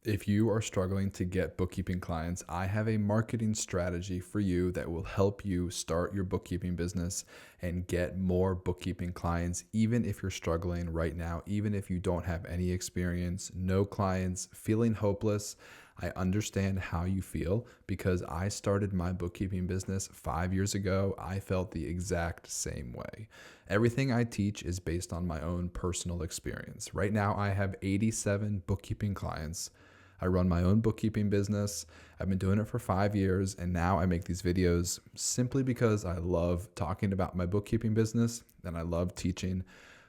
If you are struggling to get bookkeeping clients, I have a marketing strategy for you that will help you start your bookkeeping business and get more bookkeeping clients, even if you're struggling right now, even if you don't have any experience, no clients, feeling hopeless. I understand how you feel because I started my bookkeeping business 5 years ago. I felt the exact same way. Everything I teach is based on my own personal experience. Right now, I have 87 bookkeeping clients. I run my own bookkeeping business. I've been doing it for 5 years, and now I make these videos simply because I love talking about my bookkeeping business and I love teaching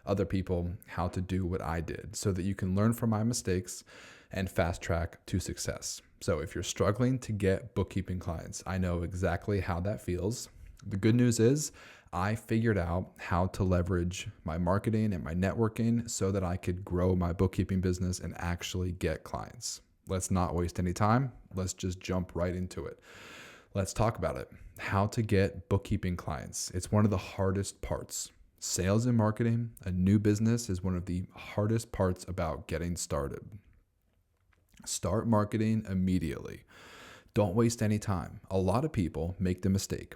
other people how to do what I did so that you can learn from my mistakes and fast track to success. So if you're struggling to get bookkeeping clients, I know exactly how that feels. The good news is I figured out how to leverage my marketing and my networking so that I could grow my bookkeeping business and actually get clients. Let's not waste any time. Let's just jump right into it. Let's talk about it. How to get bookkeeping clients. It's one of the hardest parts. Sales and marketing, a new business, is one of the hardest parts about getting started. Start marketing immediately. Don't waste any time. A lot of people make the mistake.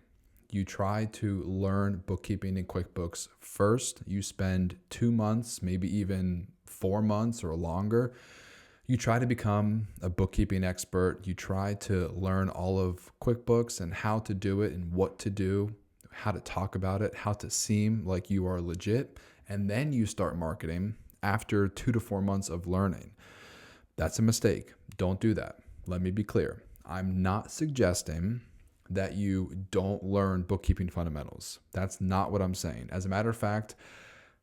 You try to learn bookkeeping in QuickBooks. First, you spend 2 months, maybe even 4 months or longer. You try to become a bookkeeping expert. You try to learn all of QuickBooks and how to do it and what to do, how to talk about it, how to seem like you are legit. And then you start marketing after 2 to 4 months of learning. That's a mistake. Don't do that. Let me be clear. I'm not suggesting that you don't learn bookkeeping fundamentals. That's not what I'm saying. As a matter of fact,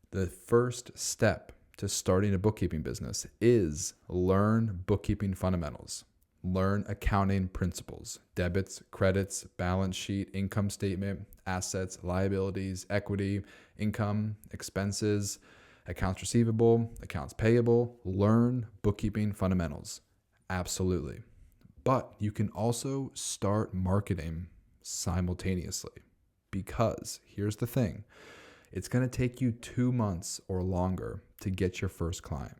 the first step to starting a bookkeeping business is learn bookkeeping fundamentals. Learn accounting principles, debits, credits, balance sheet, income statement, assets, liabilities, equity, income, expenses, accounts receivable, accounts payable. Learn bookkeeping fundamentals. Absolutely. But you can also start marketing simultaneously because here's the thing. It's going to take you 2 months or longer to get your first client.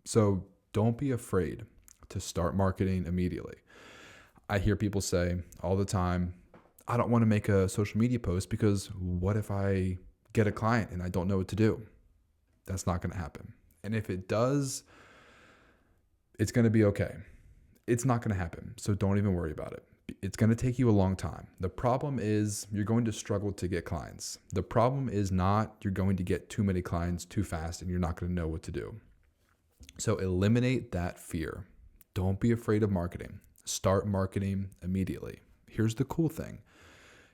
So don't be afraid to start marketing immediately. I hear people say all the time, I don't want to make a social media post because what if I get a client and I don't know what to do? That's not going to happen. And if it does, it's going to be okay. It's not going to happen. So don't even worry about it. It's going to take you a long time. The problem is you're going to struggle to get clients. The problem is not you're going to get too many clients too fast and you're not going to know what to do. So eliminate that fear. Don't be afraid of marketing. Start marketing immediately. Here's the cool thing.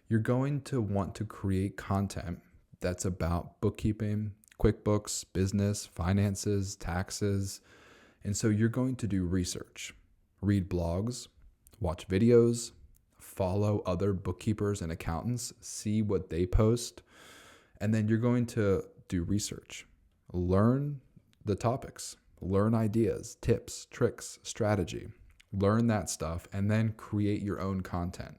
You're going to want to create content that's about bookkeeping, QuickBooks, business, finances, taxes. And so you're going to do research, read blogs, watch videos, follow other bookkeepers and accountants, see what they post, and then you're going to do research. Learn the topics, learn ideas, tips, tricks, strategy. Learn that stuff and then create your own content.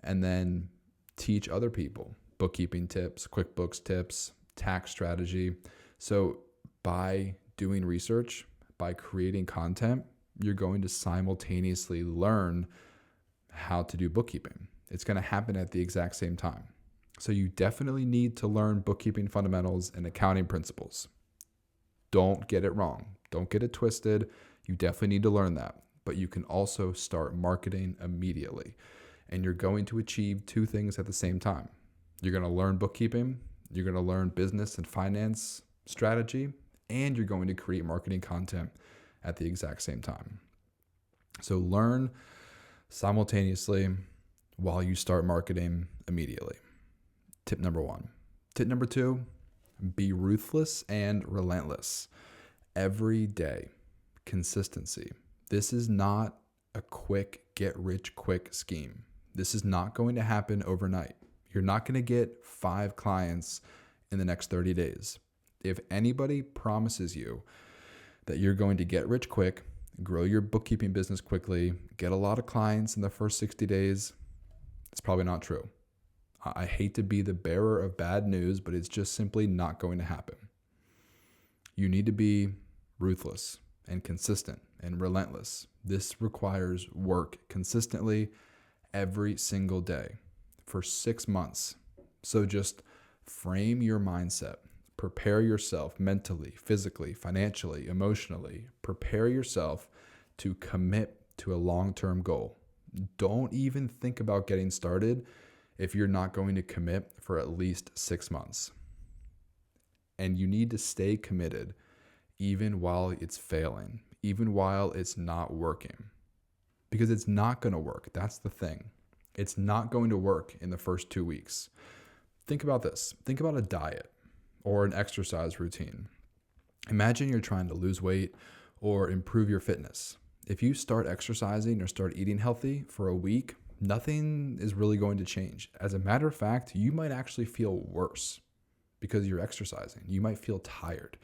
And then teach other people bookkeeping tips, QuickBooks tips, tax strategy. So by doing research, by creating content, you're going to simultaneously learn how to do bookkeeping. It's going to happen at the exact same time. So you definitely need to learn bookkeeping fundamentals and accounting principles. Don't get it wrong. Don't get it twisted. You definitely need to learn that. But you can also start marketing immediately. And you're going to achieve 2 things at the same time. You're going to learn bookkeeping, you're going to learn business and finance strategy, and you're going to create marketing content at the exact same time. So learn simultaneously while you start marketing immediately. Tip number 1. Tip number 2, be ruthless and relentless. Every day, consistency. This is not a quick get rich quick scheme. This is not going to happen overnight. You're not going to get 5 clients in the next 30 days. If anybody promises you that you're going to get rich quick, grow your bookkeeping business quickly, get a lot of clients in the first 60 days, it's probably not true. I hate to be the bearer of bad news, but it's just simply not going to happen. You need to be ruthless and consistent and relentless. This requires work consistently every single day for 6 months. So just frame your mindset. Prepare yourself mentally, physically, financially, emotionally. Prepare yourself to commit to a long-term goal. Don't even think about getting started if you're not going to commit for at least 6 months. And you need to stay committed even while it's failing, even while it's not working. Because it's not going to work. That's the thing. It's not going to work in the first 2 weeks. Think about this. Think about a diet or an exercise routine. Imagine you're trying to lose weight or improve your fitness. If you start exercising or start eating healthy for a week, nothing is really going to change. As a matter of fact, you might actually feel worse because you're exercising. You might feel tired.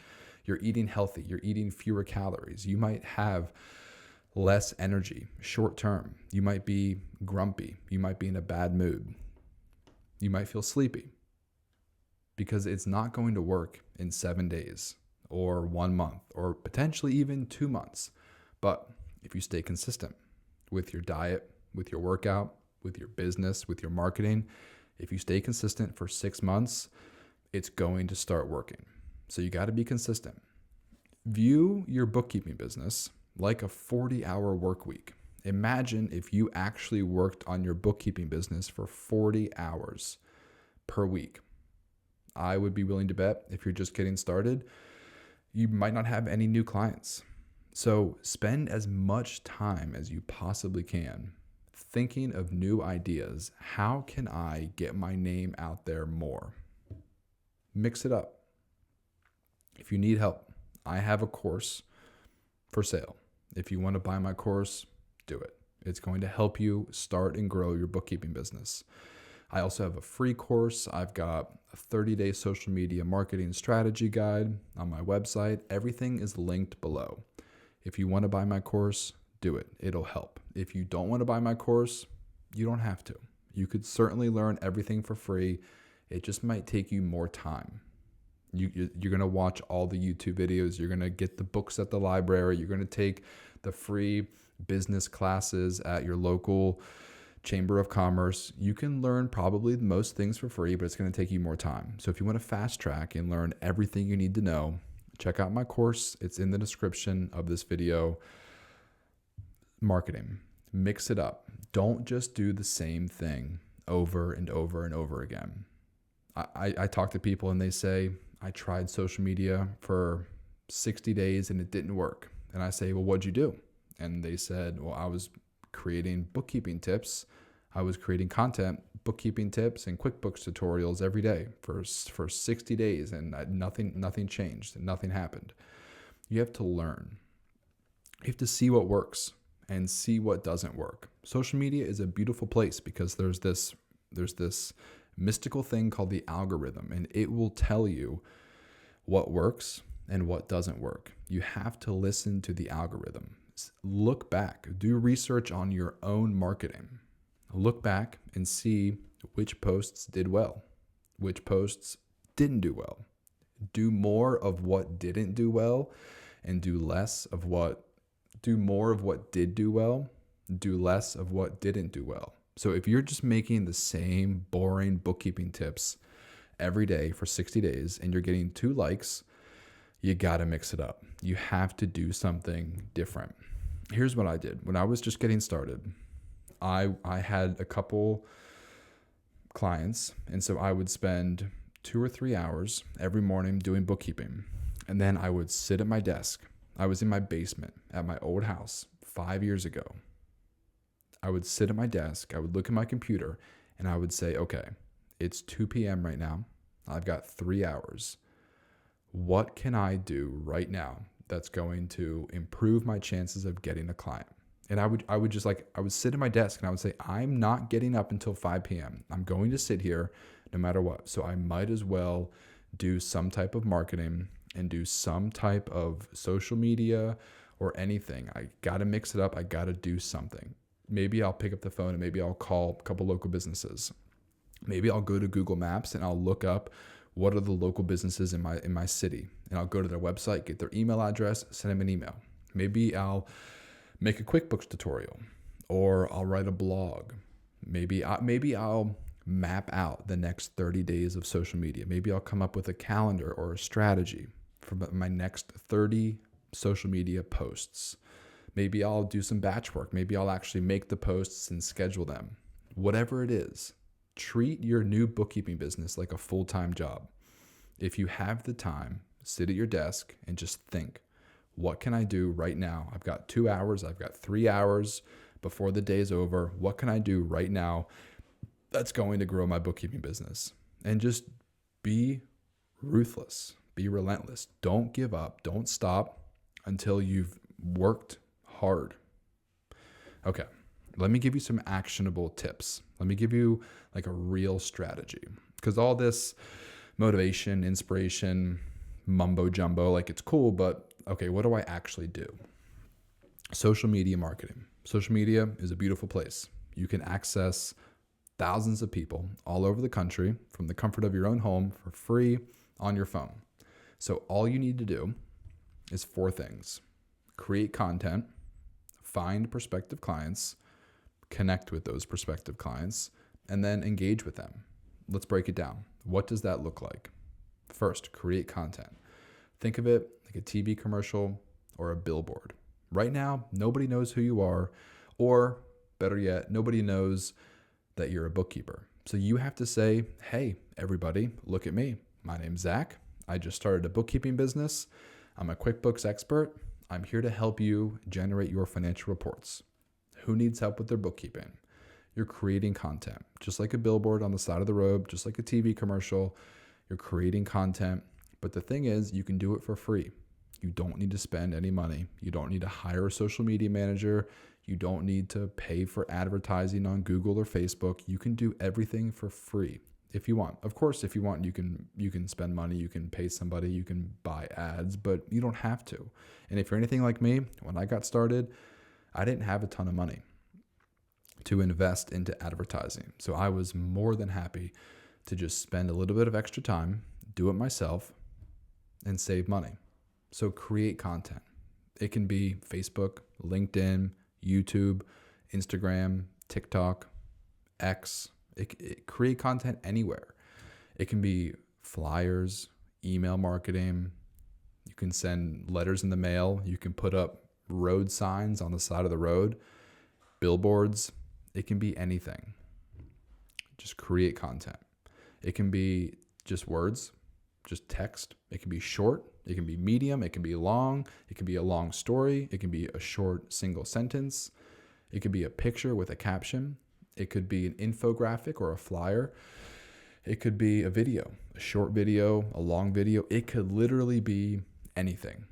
You're eating healthy. You're eating fewer calories. You might have less energy short term. You might be grumpy. You might be in a bad mood. You might feel sleepy because it's not going to work in 7 days or 1 month or potentially even 2 months. But if you stay consistent with your diet, with your workout, with your business, with your marketing, if you stay consistent for 6 months, it's going to start working. So you got to be consistent. View your bookkeeping business like a 40-hour work week. Imagine if you actually worked on your bookkeeping business for 40 hours per week. I would be willing to bet if you're just getting started, you might not have any new clients. So spend as much time as you possibly can thinking of new ideas. How can I get my name out there more? Mix it up. If you need help, I have a course for sale. If you want to buy my course, do it. It's going to help you start and grow your bookkeeping business. I also have a free course. I've got a 30-day social media marketing strategy guide on my website. Everything is linked below. If you want to buy my course, do it. It'll help. If you don't want to buy my course, you don't have to. You could certainly learn everything for free. It just might take you more time. You're going to watch all the YouTube videos. You're going to get the books at the library. You're going to take the free business classes at your local Chamber of Commerce. You can learn probably most things for free, but it's going to take you more time. So if you want to fast track and learn everything you need to know, check out my course. It's in the description of this video. Marketing. Mix it up. Don't just do the same thing over and over and over again. I talk to people and they say, I tried social media for 60 days and it didn't work. And I say, well, what'd you do? And they said, well, I was creating bookkeeping tips. I was creating content, bookkeeping tips and QuickBooks tutorials every day for 60 days and nothing changed and nothing happened. You have to learn. You have to see what works and see what doesn't work. Social media is a beautiful place because there's this mystical thing called the algorithm, and it will tell you what works and what doesn't work. You have to listen to the algorithm. Look back, do research on your own marketing. Look back and see which posts did well, which posts didn't do well. Do more of what didn't do well and do more of what did do well, do less of what didn't do well. So if you're just making the same boring bookkeeping tips every day for 60 days and you're getting 2 likes, you got to mix it up. You have to do something different. Here's what I did. When I was just getting started, I had a couple clients, and so I would spend 2 or 3 hours every morning doing bookkeeping. And then I would sit at my desk. I was in my basement at my old house 5 years ago. I would sit at my desk, I would look at my computer, and I would say, okay, it's 2 p.m. right now. I've got 3 hours. What can I do right now that's going to improve my chances of getting a client? And I would sit at my desk and I would say, I'm not getting up until 5 p.m. I'm going to sit here no matter what. So I might as well do some type of marketing and do some type of social media or anything. I got to mix it up. I got to do something. Maybe I'll pick up the phone and maybe I'll call a couple local businesses. Maybe I'll go to Google Maps and I'll look up what are the local businesses in my city. And I'll go to their website, get their email address, send them an email. Maybe I'll make a QuickBooks tutorial, or I'll write a blog. Maybe I'll map out the next 30 days of social media. Maybe I'll come up with a calendar or a strategy for my next 30 social media posts. Maybe I'll do some batch work. Maybe I'll actually make the posts and schedule them. Whatever it is, treat your new bookkeeping business like a full-time job. If you have the time, sit at your desk and just think, what can I do right now? I've got 2 hours, I've got 3 hours before the day's over. What can I do right now that's going to grow my bookkeeping business? And just be ruthless, be relentless. Don't give up, don't stop until you've worked hard. Okay, let me give you some actionable tips. Let me give you like a real strategy, because all this motivation, inspiration, mumbo jumbo, like it's cool, but okay, what do I actually do? Social media marketing. Social media is a beautiful place. You can access thousands of people all over the country from the comfort of your own home for free on your phone. So all you need to do is 4 things: create content, find prospective clients, connect with those prospective clients, and then engage with them. Let's break it down. What does that look like? First, create content. Think of it like a TV commercial or a billboard. Right now, nobody knows who you are, or better yet, nobody knows that you're a bookkeeper. So you have to say, hey, everybody, look at me. My name's Zach. I just started a bookkeeping business. I'm a QuickBooks expert. I'm here to help you generate your financial reports. Who needs help with their bookkeeping? You're creating content, just like a billboard on the side of the road, just like a TV commercial. You're creating content. But the thing is, you can do it for free. You don't need to spend any money. You don't need to hire a social media manager. You don't need to pay for advertising on Google or Facebook. You can do everything for free if you want. Of course, if you want, you can spend money, you can pay somebody, you can buy ads, but you don't have to. And if you're anything like me, when I got started, I didn't have a ton of money to invest into advertising. So I was more than happy to just spend a little bit of extra time, do it myself, and save money. So create content. It can be Facebook, LinkedIn, YouTube, Instagram, TikTok, X. Create content anywhere. It can be flyers, email marketing. You can send letters in the mail. You can put up road signs on the side of the road, billboards. It can be anything. Just create content. It can be just words, just text. It can be short. It can be medium. It can be long. It can be a long story. It can be a short single sentence. It could be a picture with a caption. It could be an infographic or a flyer. It could be a video, a short video, a long video. It could literally be anything.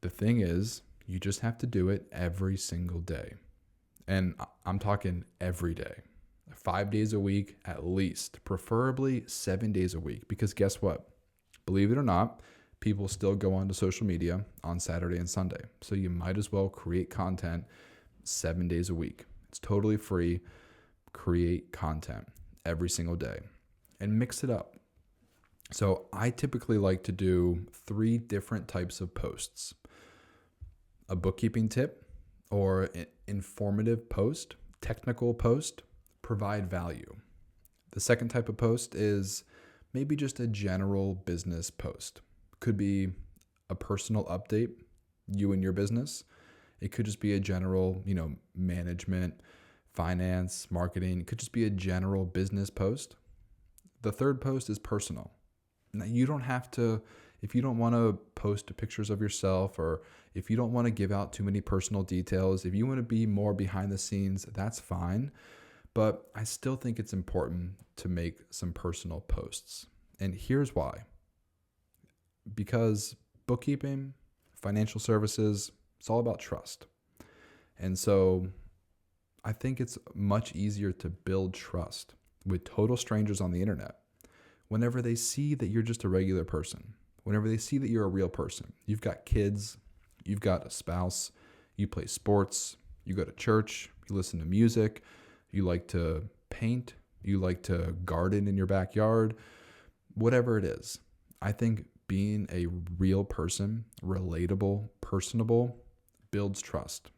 The thing is, you just have to do it every single day. And I'm talking every day, 5 days a week at least, preferably 7 days a week. Because guess what? Believe it or not, people still go onto social media on Saturday and Sunday. So you might as well create content 7 days a week. It's totally free. Create content every single day and mix it up. So I typically like to do 3 different types of posts: a bookkeeping tip or an informative post, technical post, provide value. The second type of post is maybe just a general business post. Could be a personal update, you and your business. It could just be a general, management, finance, marketing. It could just be a general business post. The third post is personal. Now, you don't have to, if you don't want to post pictures of yourself, or if you don't want to give out too many personal details, if you want to be more behind the scenes, that's fine. But I still think it's important to make some personal posts. And here's why. Because bookkeeping, financial services, it's all about trust. And so I think it's much easier to build trust with total strangers on the internet whenever they see that you're just a regular person, whenever they see that you're a real person. You've got kids, you've got a spouse, you play sports, you go to church, you listen to music, you like to paint, you like to garden in your backyard, whatever it is. I think being a real person, relatable, personable, builds trust.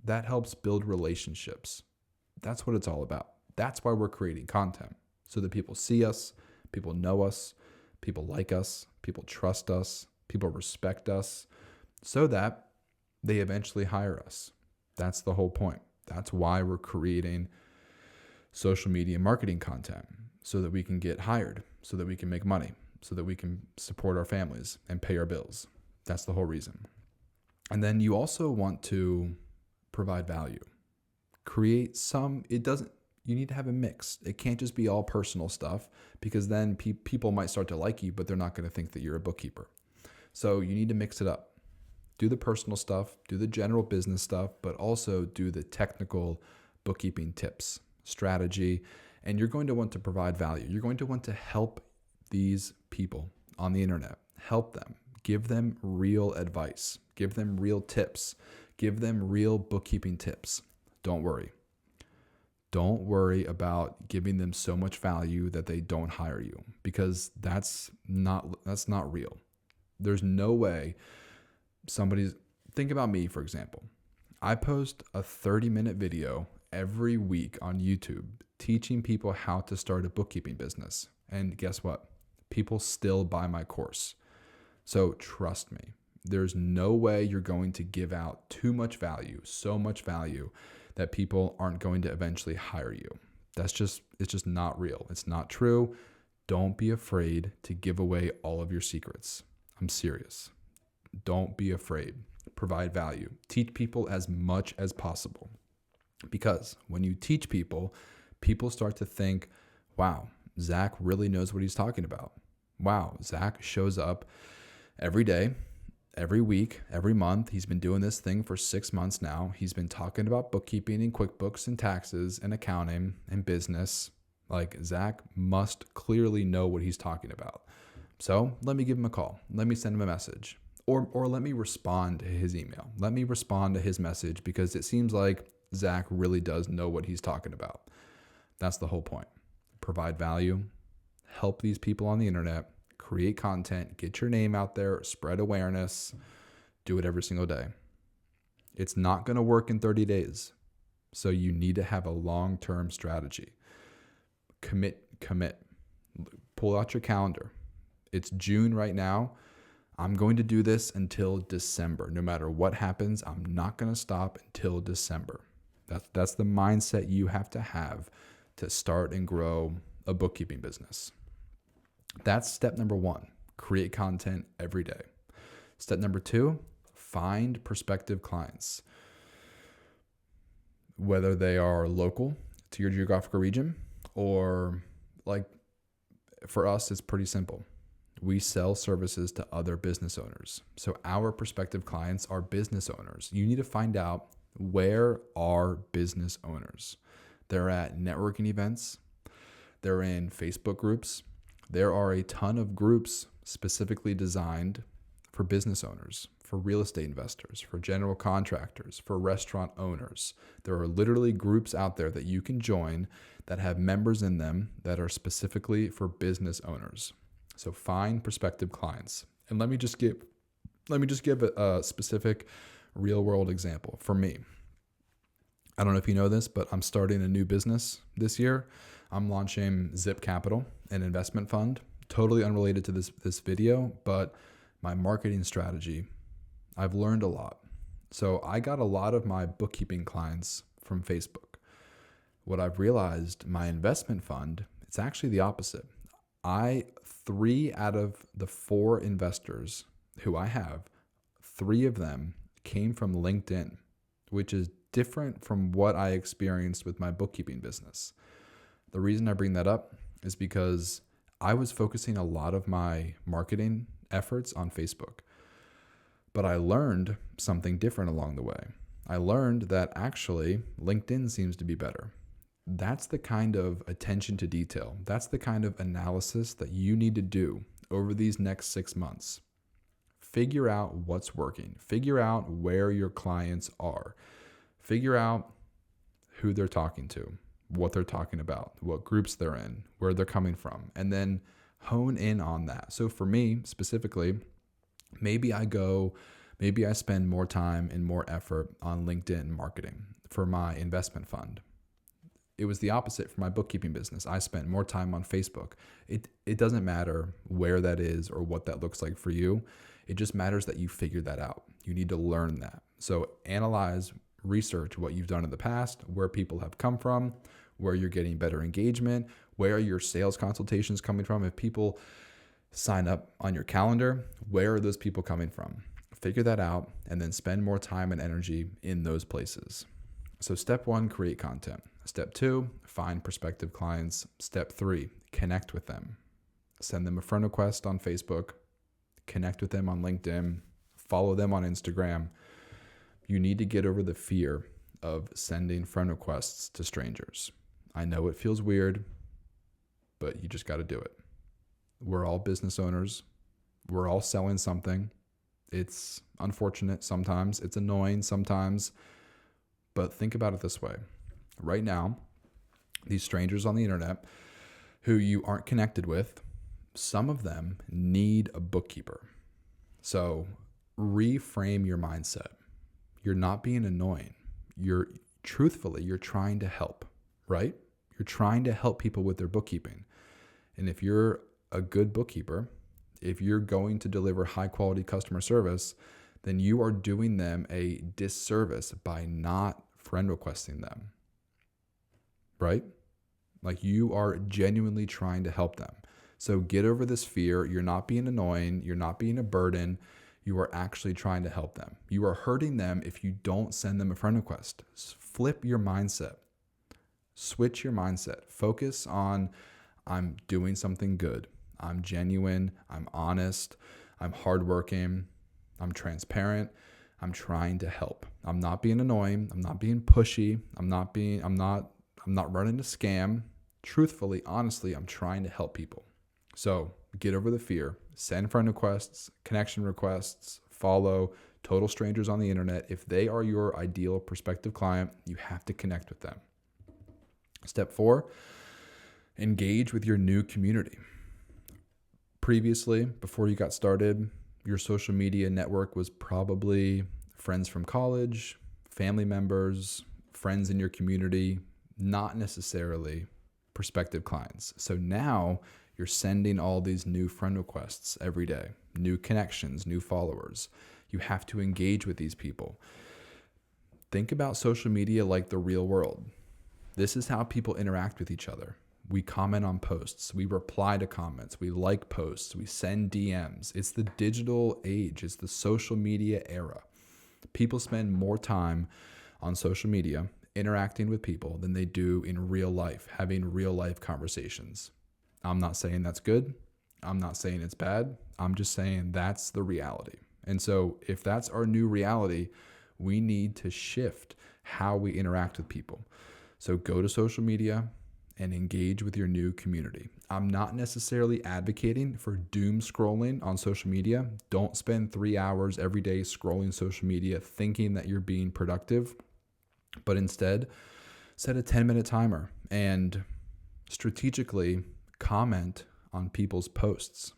That helps build relationships. That's what it's all about. That's why we're creating content, so that people see us, people know us, people like us, people trust us, people respect us, so that they eventually hire us. That's the whole point. That's why we're creating social media marketing content, so that we can get hired, so that we can make money, so that we can support our families and pay our bills. That's the whole reason. And then you also want to provide value. You need to have a mix. It can't just be all personal stuff, because then people might start to like you, but they're not going to think that you're a bookkeeper. So you need to mix it up. Do the personal stuff, do the general business stuff, but also do the technical bookkeeping tips, strategy, and you're going to want to provide value. You're going to want to help these people on the internet, help them, give them real advice, give them real tips, give them real bookkeeping tips. Don't worry. Don't worry about giving them so much value that they don't hire you, because that's not real. There's no way think about me, for example. I post a 30-minute video every week on YouTube teaching people how to start a bookkeeping business. And guess what? People still buy my course. So trust me, there's no way you're going to give out too much value, so much value, that people aren't going to eventually hire you. It's just not real. It's not true. Don't be afraid to give away all of your secrets. I'm serious. Don't be afraid. Provide value. Teach people as much as possible. Because when you teach people, people start to think, wow, Zach really knows what he's talking about. Wow, Zach shows up every day, every week, every month. He's been doing this thing for 6 months now. He's been talking about bookkeeping and QuickBooks and taxes and accounting and business. Like, Zach must clearly know what he's talking about. So let me give him a call. Let me send him a message. Or let me respond to his email. Let me respond to his message, because it seems like Zach really does know what he's talking about. That's the whole point. Provide value, help these people on the internet, create content, get your name out there, spread awareness, do it every single day. It's not going to work in 30 days. So you need to have a long-term strategy. Commit. Pull out your calendar. It's June right now. I'm going to do this until December. No matter what happens, I'm not going to stop until December. That's the mindset you have to start and grow a bookkeeping business. That's step number 1. Create content every day. Step number 2, find prospective clients. Whether they are local to your geographical region, or like for us, it's pretty simple. We sell services to other business owners. So our prospective clients are business owners. You need to find out, where are business owners? They're at networking events. They're in Facebook groups. There are a ton of groups specifically designed for business owners, for real estate investors, for general contractors, for restaurant owners. There are literally groups out there that you can join that have members in them that are specifically for business owners. So find prospective clients. And let me just give a specific real world example for me. I don't know if you know this, but I'm starting a new business this year. I'm launching Zip Capital, an investment fund, totally unrelated to this video, but my marketing strategy, I've learned a lot. So I got a lot of my bookkeeping clients from Facebook. What I've realized, my investment fund, it's actually the opposite. 3 out of the 4 investors who I have, 3 of them came from LinkedIn, which is different from what I experienced with my bookkeeping business. The reason I bring that up is because I was focusing a lot of my marketing efforts on Facebook, but I learned something different along the way. I learned that actually LinkedIn seems to be better. That's the kind of attention to detail. That's the kind of analysis that you need to do over these next 6 months. Figure out what's working. Figure out where your clients are. Figure out who they're talking to, what they're talking about, what groups they're in, where they're coming from, and then hone in on that. So for me specifically, maybe I go Maybe I spend more time and more effort on LinkedIn marketing for my investment fund. It was the opposite for my bookkeeping business. I spent more time on Facebook. It doesn't matter where that is or what that looks like for you. It just matters that you figure that out. You need to learn that. So analyze, research what you've done in the past, where people have come from, where you're getting better engagement, where are your sales consultations coming from. If people sign up on your calendar, where are those people coming from? Figure that out and then spend more time and energy in those places. So step 1, create content. Step 2, find prospective clients. Step 3, connect with them. Send them a friend request on Facebook, connect with them on LinkedIn, follow them on Instagram. You need to get over the fear of sending friend requests to strangers. I know it feels weird, but you just got to do it. We're all business owners. We're all selling something. It's unfortunate sometimes. It's annoying sometimes. But think about it this way. Right now, these strangers on the internet who you aren't connected with, some of them need a bookkeeper. So reframe your mindset. You're not being annoying. You're trying to help, right? You're trying to help people with their bookkeeping. And if you're a good bookkeeper, if you're going to deliver high quality customer service, then you are doing them a disservice by not friend requesting them, right? Like, you are genuinely trying to help them. So get over this fear. You're not being annoying. You're not being a burden. You are actually trying to help them. You are hurting them if you don't send them a friend request. Flip your mindset. Switch your mindset. Focus on, I'm doing something good. I'm genuine. I'm honest. I'm hardworking. I'm transparent. I'm trying to help. I'm not being annoying. I'm not being pushy. I'm not running a scam. Truthfully, honestly, I'm trying to help people. So get over the fear. Send friend requests, connection requests, follow total strangers on the internet. If they are your ideal prospective client, you have to connect with them. Step 4, engage with your new community. Previously, before you got started, your social media network was probably friends from college, family members, friends in your community, not necessarily prospective clients. So now you're sending all these new friend requests every day, new connections, new followers. You have to engage with these people. Think about social media like the real world. This is how people interact with each other. We comment on posts, we reply to comments, we like posts, we send DMs. It's the digital age, it's the social media era. People spend more time on social media interacting with people than they do in real life, having real life conversations. I'm not saying that's good. I'm not saying it's bad. I'm just saying that's the reality. And so if that's our new reality, we need to shift how we interact with people. So go to social media and engage with your new community. I'm not necessarily advocating for doom scrolling on social media. Don't spend 3 hours every day scrolling social media thinking that you're being productive, but instead set a 10-minute timer and strategically comment on people's posts,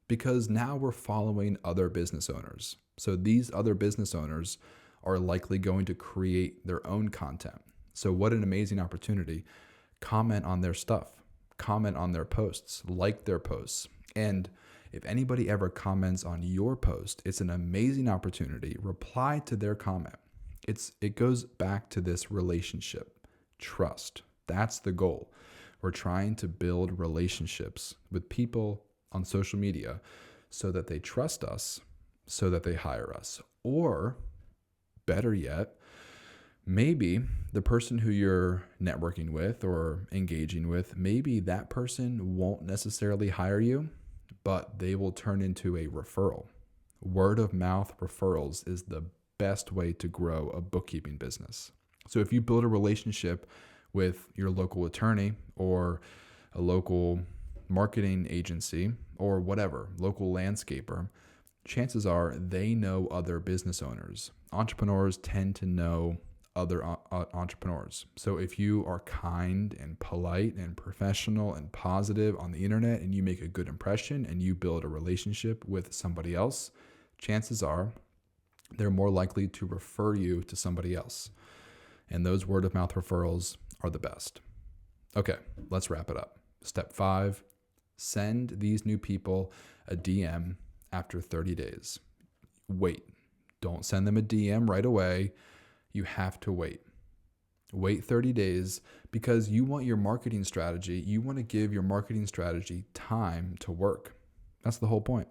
because now we're following other business owners. So these other business owners are likely going to create their own content. So what an amazing opportunity. Comment on their stuff, comment on their posts, like their posts. And if anybody ever comments on your post, it's an amazing opportunity. Reply to their comment. It goes back to this relationship, trust. That's the goal. We're trying to build relationships with people on social media so that they trust us, so that they hire us. Or better yet, maybe the person who you're networking with or engaging with, maybe that person won't necessarily hire you, but they will turn into a referral. Word of mouth referrals is the best way to grow a bookkeeping business. So if you build a relationship with your local attorney or a local marketing agency or whatever, local landscaper, chances are they know other business owners. Entrepreneurs tend to know other entrepreneurs. So if you are kind and polite and professional and positive on the internet and you make a good impression and you build a relationship with somebody else, chances are they're more likely to refer you to somebody else. And those word of mouth referrals are the best. Okay, let's wrap it up. Step 5, send these new people a DM after 30 days. Wait. Don't send them a DM right away. You have to wait. Wait 30 days because you want your marketing strategy, you want to give your marketing strategy time to work. That's the whole point.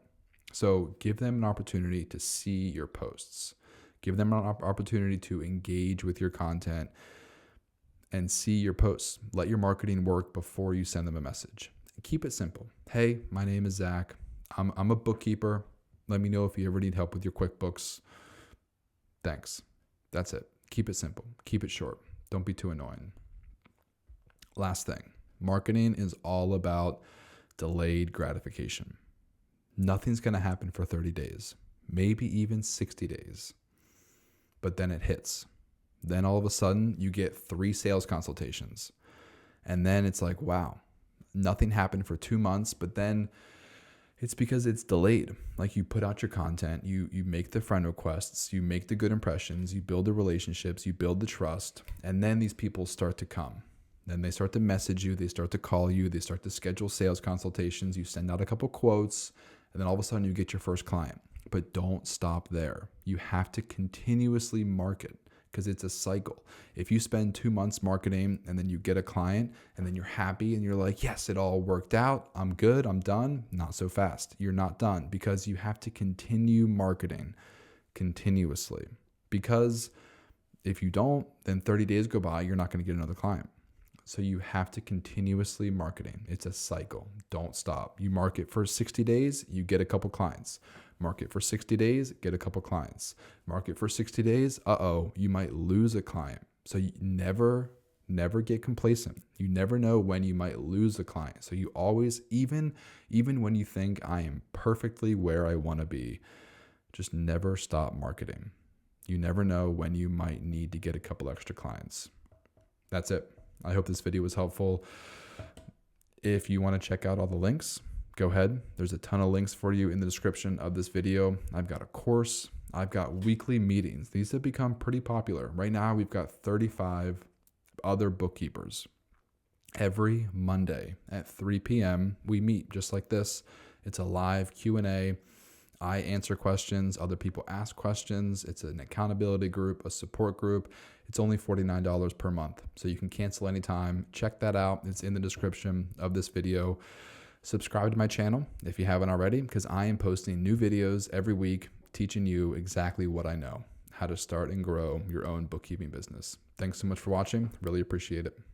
So give them an opportunity to see your posts. Give them an opportunity to engage with your content and see your posts. Let your marketing work before you send them a message. Keep it simple. Hey, my name is Zach. I'm a bookkeeper. Let me know if you ever need help with your QuickBooks. Thanks. That's it. Keep it simple. Keep it short. Don't be too annoying. Last thing, marketing is all about delayed gratification. Nothing's going to happen for 30 days, maybe even 60 days. But then it hits. Then all of a sudden you get 3 sales consultations. And then it's like, wow, nothing happened for 2 months, but then it's because it's delayed. Like you put out your content, you make the friend requests, you make the good impressions, you build the relationships, you build the trust, and then these people start to come. Then they start to message you, they start to call you, they start to schedule sales consultations, you send out a couple quotes, and then all of a sudden you get your first client. But don't stop there. You have to continuously market because it's a cycle. If you spend 2 months marketing and then you get a client and then you're happy and you're like, yes, it all worked out. I'm good. I'm done. Not so fast. You're not done because you have to continue marketing continuously. Because if you don't, then 30 days go by, you're not going to get another client. So you have to continuously marketing. It's a cycle. Don't stop. You market for 60 days, you get a couple clients. Market for 60 days, get a couple clients. Market for 60 days, you might lose a client. So you never get complacent. You never know when you might lose a client. So you always, even when you think I am perfectly where I want to be, just never stop marketing. You never know when you might need to get a couple extra clients. That's it. I hope this video was helpful. If you want to check out all the links, go ahead. There's a ton of links for you in the description of this video. I've got a course. I've got weekly meetings. These have become pretty popular. Right now, we've got 35 other bookkeepers. Every Monday at 3 p.m., we meet just like this. It's a live Q&A. I answer questions. Other people ask questions. It's an accountability group, a support group. It's only $49 per month. So you can cancel anytime. Check that out. It's in the description of this video. Subscribe to my channel if you haven't already, because I am posting new videos every week teaching you exactly what I know, how to start and grow your own bookkeeping business. Thanks so much for watching. Really appreciate it.